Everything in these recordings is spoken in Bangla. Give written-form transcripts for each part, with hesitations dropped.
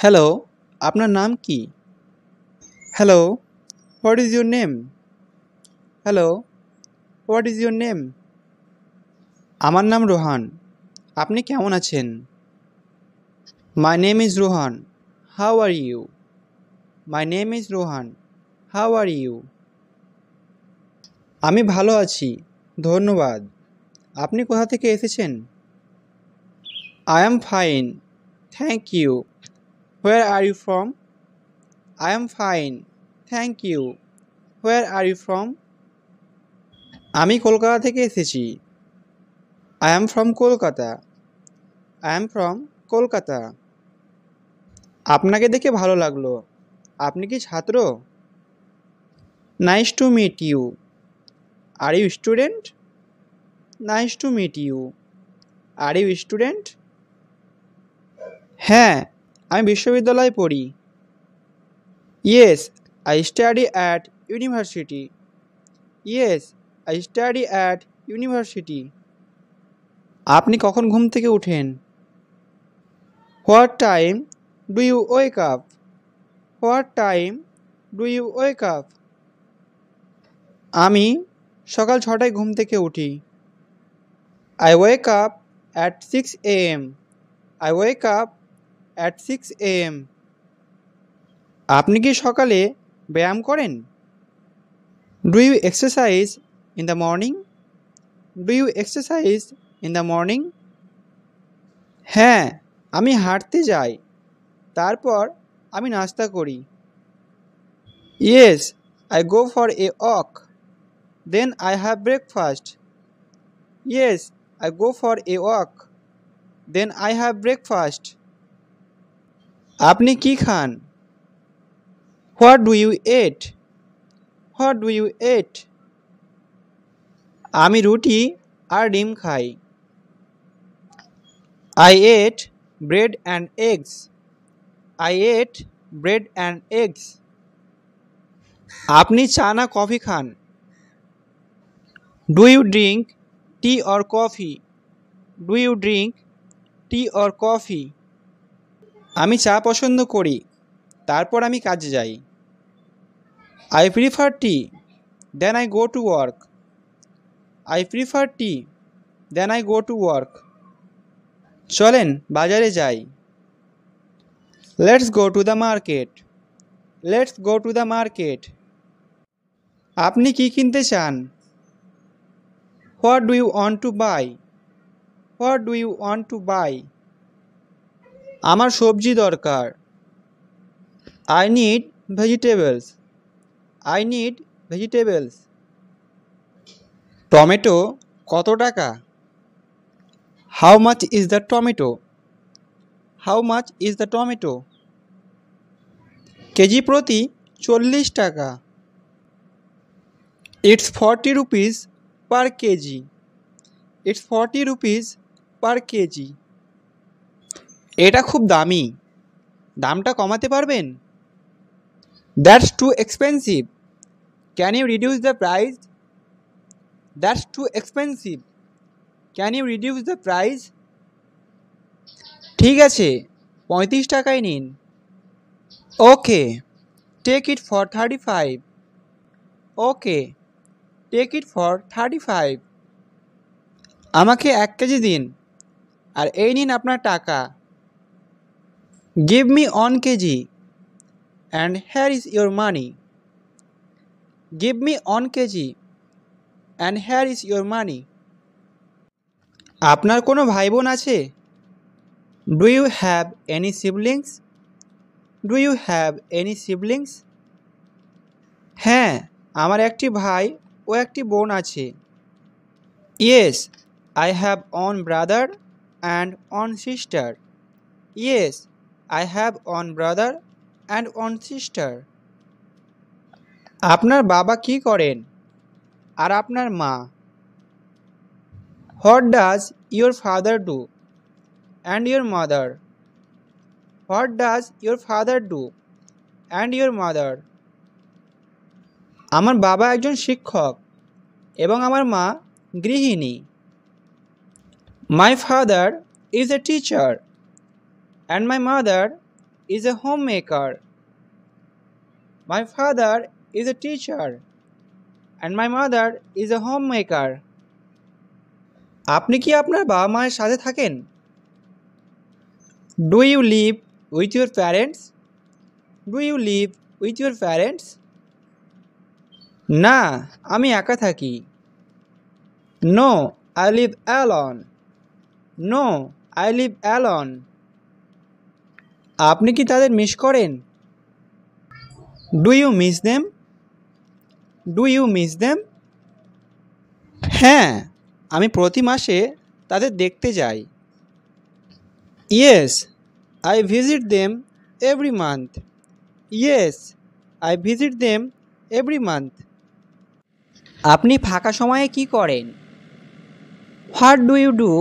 হ্যালো, আপনার নাম কি? Hello, what is your name? Hello, what is your name? আমার নাম রোহান। আপনি কেমন আছেন? My name is Rohan. How are you? My name is Rohan. How are you? আমি ভালো আছি, ধন্যবাদ। আপনি কোথা থেকে এসেছেন? I am fine, thank you. Where are you from? I am fine, thank you. Where are you from? আমি কলকাতা থেকে এসেছি। I am from Kolkata. I am from Kolkata. আপনাকে দেখে ভালো লাগলো। আপনি কি ছাত্র? Nice to meet you. Are you student? Nice to meet you. Are you student? হ্যাঁ, আমি বিশ্ববিদ্যালয়ে পড়ি। Yes, I study at university. Yes, I study at university. আপনি কখন ঘুম থেকে উঠেন? What time do you wake up? What time do you wake up? আমি সকাল ৬টায় ঘুম থেকে উঠি। I wake up at 6 a.m. I wake up at 6 a.m. আপনি কি সকালে ব্যায়াম করেন? Do you exercise in the morning? Do you exercise in the morning? হ্যাঁ, আমি হাঁটতে যাই। তারপর আমি নাস্তা করি। Yes, I go for a walk. Then I have breakfast. Yes, I go for a walk. Then I have breakfast. আপনি কি খান? What do you eat? What do you eat? আমি রুটি আর ডিম খাই। I ate bread and eggs. I ate bread and eggs. আপনি চা না coffee Khan? Do you drink tea or coffee? Do you drink tea or coffee? আমি চা পছন্দ করি, তারপর আমি কাজে যাই। I prefer tea, then I go to work. I prefer tea, then I go to work. চলেন বাজারে যাই। Let's go to the market. Let's go to the market. আপনি কি কিনতে চান? What do you want to buy? What do you want to buy? আমার সবজি দরকার। I need vegetables. I need vegetables. Tomato কত টাকা? How much is the tomato? How much is the tomato? KG প্রতি 40 টাকা। It's 40 rupees per kg. It's 40 rupees per kg. এটা খুব দামি, দামটা কমাতে পারবেন? That's too expensive. Can you reduce the price? That's too expensive. Can you reduce the price? ঠিক আছে, 35 টাকায় নিন। Okay, take it for 35. Okay, take it for 35. আমাকে 1 কেজি দিন, আর এই নিন আপনার টাকা। Give me 1 kg, and here is your money. Give me 1 kg, and here is your money. আপনার কোনো ভাই বোন আছে? Do you have any siblings? Do you have any siblings? হ্যাঁ, আমার একটি ভাই ও একটি বোন আছে। Yes, I have one brother and one sister. Yes, I have one brother and one sister. আপনার বাবা কি করেন? আর আপনার মা? What does your father do? And your mother? What does your father do? And your mother? আমার বাবা একজন শিক্ষক এবং আমার মা গৃহিণী। My father is a teacher and my mother is a homemaker. My father is a teacher. And my mother is a homemaker. আপনি কি আপনার বাবা মায়ের সাথে থাকেন? Do you live with your parents? Do you live with your parents? না, আমি একা থাকি। No, I live alone. No, I live alone. আপনি কি তাদের মিস করেন? Do you miss them? Do you miss them? হ্যাঁ, আমি প্রতি মাসে তাদের দেখতে যাই। Yes, I visit them every month. Yes, I visit them every month. আপনি ফাঁকা সময়ে কি করেন? What do you do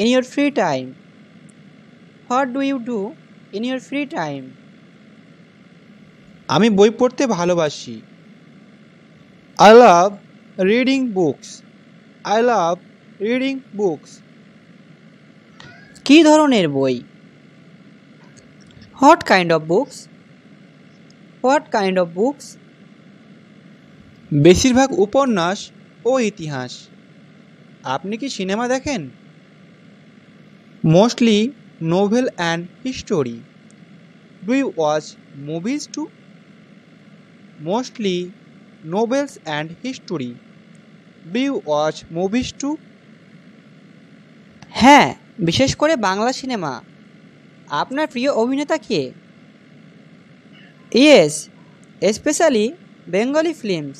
in your free time? What do you do in your free time? আমি বই পড়তে ভালোবাসি। I love reading books. I love reading books. কী ধরনের বই? What kind of books? What kind of books? বেশিরভাগ উপন্যাস ও ইতিহাস। আপনি কি সিনেমা দেখেন? Mostly novel and history. Do you watch movies too? Mostly novels and history. Do you watch movies too? হ্যাঁ, বিশেষ করে বাংলা সিনেমা। আপনার প্রিয় অভিনেতা কে? Yes, especially Bengali films.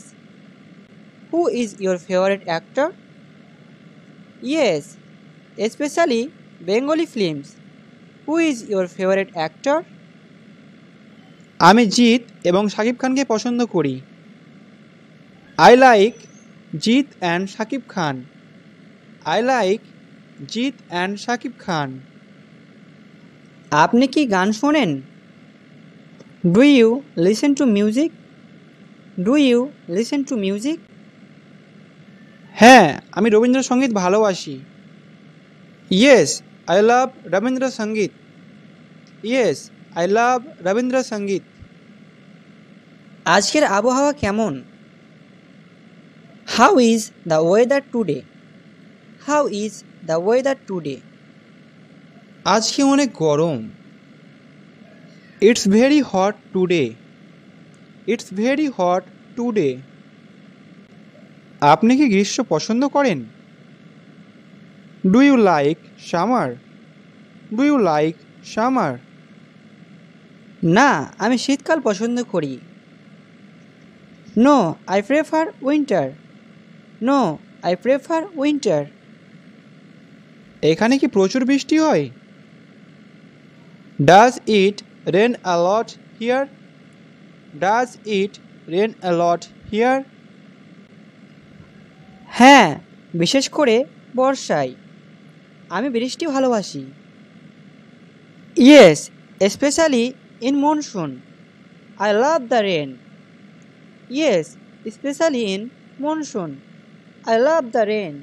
Who is your favorite actor? Yes, especially Bengali films. Who is your favorite actor? আমি জিৎ এবং শাকিব খানকে পছন্দ করি। I like Jeet and Shakib Khan. I like Jeet and Shakib Khan. আপনি কি গান শোনেন? Do you listen to music? Do you listen to music? হ্যাঁ, আমি রবীন্দ্রসঙ্গীত ভালোবাসি। Yes, I love রবীন্দ্র সঙ্গীত. Yes, I love রবীন্দ্র সঙ্গীত. আজকের আবহাওয়া কেমন? How is the weather today? How is the weather today? আজকে অনেক গরম। It's very hot today. It's very hot today. আপনি কি গ্রীষ্ম পছন্দ করেন? Do you like summer? Do you like summer? না, আমি শীতকাল পছন্দ করি। No, I prefer winter. No, I prefer winter. এখানে কি প্রচুর বৃষ্টি হয়? Does it rain a lot here? Does it rain a lot here? হ্যাঁ, বিশেষ করে বর্ষায়। আমি বৃষ্টি ভালোবাসি। Yes, especially in monsoon. I love the rain. Yes, especially in monsoon. I love the rain.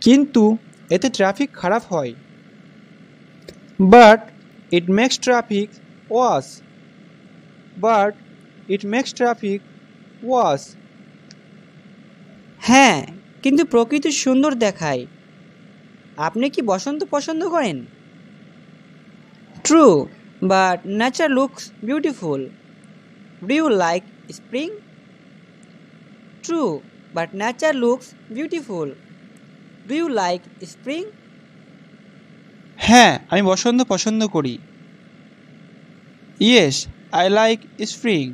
কিন্তু এতে ট্রাফিক খারাপ হয়। But it makes traffic worse. But it makes traffic worse. হ্যাঁ, কিন্তু প্রকৃতি সুন্দর দেখায়। আপনি কি বসন্ত পছন্দ করেন? True, but nature looks beautiful. Do you like spring? True, but nature looks beautiful. Do you like spring? হ্যাঁ, আমি বসন্ত পছন্দ করি। Yes, I like spring.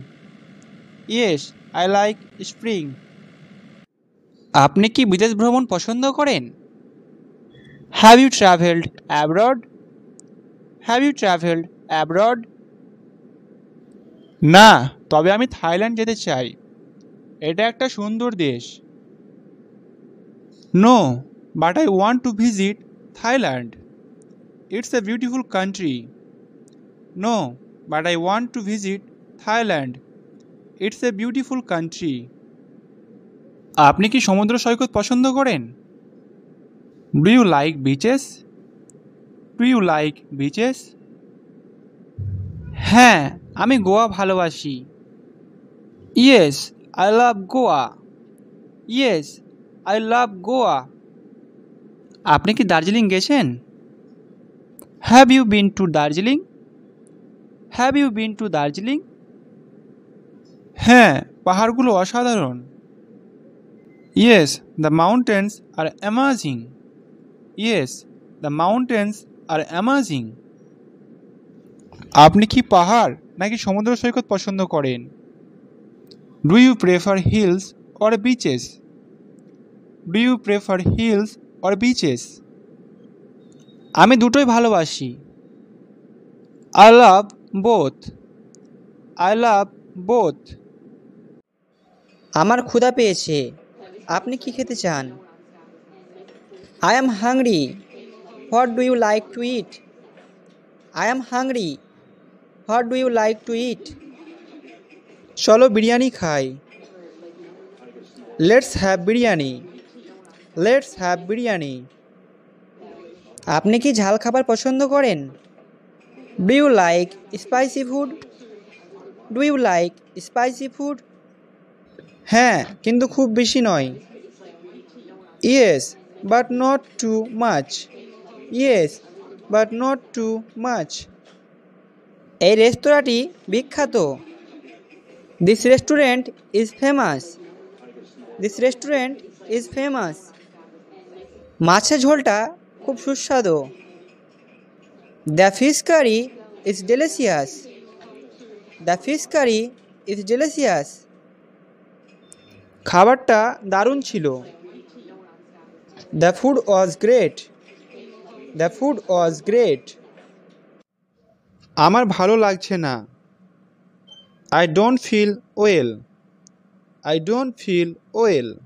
Yes, I like spring. আপনি কি বিদেশ ভ্রমণ পছন্দ করেন? Have you traveled abroad? Have you traveled abroad? না, তবে আমি থাইল্যান্ড যেতে চাই। এটা একটা সুন্দর দেশ। No, but I want to visit Thailand. It's a beautiful country. No, but I want to visit Thailand. It's a beautiful country. আপনি কি সমুদ্র সৈকত পছন্দ করেন? Do you like beaches? Do you like beaches? হ্যাঁ, আমি গোয়া ভালোবাসি। Yes, I love Goa. Yes, I love Goa. আপনি কি দার্জিলিং গেছেন? Have you been to Darjeeling? Have you been to Darjeeling? হ্যাঁ, পাহাড়গুলো অসাধারণ। Yes, the mountains are amazing. Yes, the mountains are amazing. আপনি কি পাহাড় নাকি সমুদ্র সৈকত পছন্দ করেন? Do you prefer hills or beaches? Do you prefer hills or beaches? আমি দুটোই ভালোবাসি। I love both. I love both. আমার ক্ষুধা পেয়েছে, আপনি কি খেতে চান? I am hungry, what do you like to eat? I am hungry, what do you like to eat? চলো বিরিয়ানি খাই। Let's have biryani. Let's have biryani. আপনি কি ঝাল খাবার পছন্দ করেন? Do you like spicy food? Do you like spicy food? হ্যাঁ, কিন্তু খুব বেশি নয়। Yes, but not too much. Yes, but not too much. এই রেস্তোরাঁটি বিখ্যাত। This restaurant is famous. This restaurant is famous. মাছের ঝোলটা খুব সুস্বাদু। The fish curry is delicious. The fish curry is delicious. খাবারটা দারুণ ছিল। The food was great. The food was great. আমার ভালো লাগছে না। I don't feel well. I don't feel well.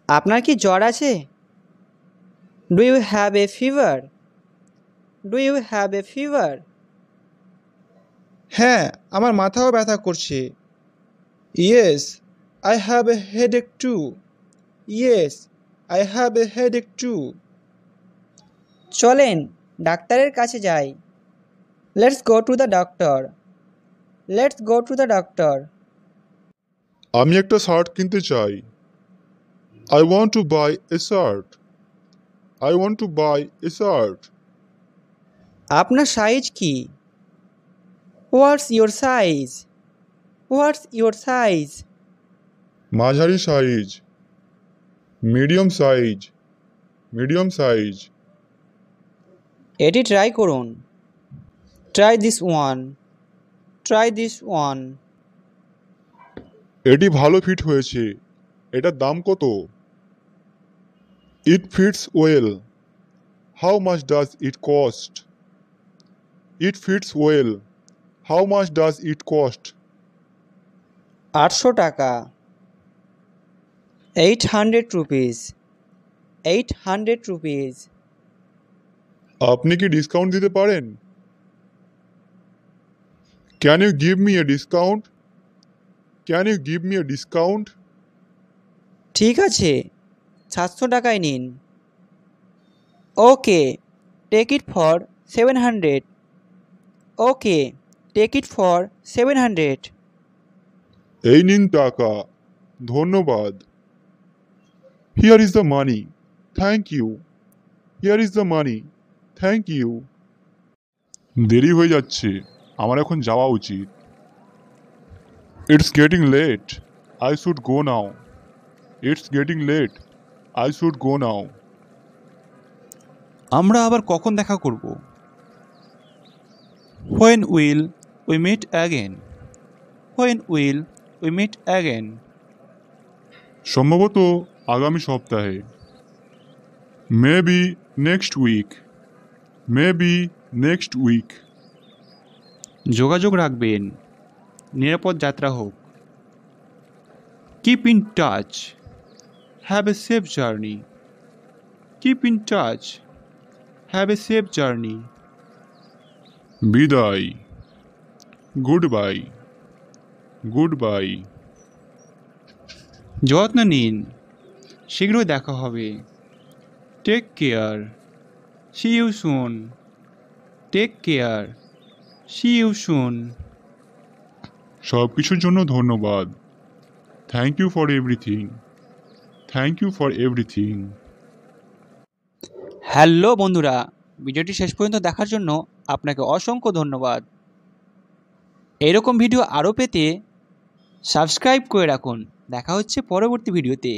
আপনার কি জ্বর আছে? Do you have a fever? Do you have a fever? হ্যাঁ, আমার মাথাও ব্যথা করছে। Yes, I have a headache too. Yes, I have a headache too. চলেন ডাক্তারের কাছে যাই। Let's go to the doctor. Let's go to the doctor. আমি একটা শার্ট কিনতে চাই। I want to buy a shirt. I want to buy a shirt. আপনার সাইজ কি? What's your size? What's your size? মাঝারি size, medium size, medium size. এটি ট্রাই করুন। Try this one. Try this one. এটি ভালো ফিট হয়েছে। এটার দাম কত? It fits well. How much does it cost? It fits well. How much does it cost? 800 টাকা। 800 রুপিস। 800 রুপিস। আপনি কি ডিসকাউন্ট দিতে পারেন? Can you give me a discount? Can you give me a discount? ঠিক আছে, 700 টাকায় নিন। Okay, take it for 700। Okay, take it for 700। এই নিন টাকা। ধন্যবাদ। Here is the money. Thank you. Here is the money. Thank you. দেরি হয়ে যাচ্ছে, আমার এখন যাওয়া উচিত। It's getting late. I should go now. It's getting late. I should go now. আমরা আবার কখন দেখা করব? When will we meet again? When will we meet again? সম্ভবত আগামী সপ্তাহে। Maybe next week. Maybe next week. যোগাযোগ রাখবেন। নিরাপদ যাত্রা হোক। Keep in touch. Have a safe journey. Keep in touch. Have a safe journey. বিদায়। Goodbye. Goodbye. যত্ন নিন, শীঘ্রই দেখা হবে। Take care. See you soon. Take care. See you soon. সব কিছুর জন্য ধন্যবাদ। Thank you for everything. Thank you for everything. Hello বন্ধুরা, ভিডিওটি শেষ পর্যন্ত দেখার জন্য আপনাকে অসংখ্য ধন্যবাদ। এরকম ভিডিও আরও পেতে সাবস্ক্রাইব করে রাখুন। দেখা হচ্ছে পরবর্তী ভিডিওতে।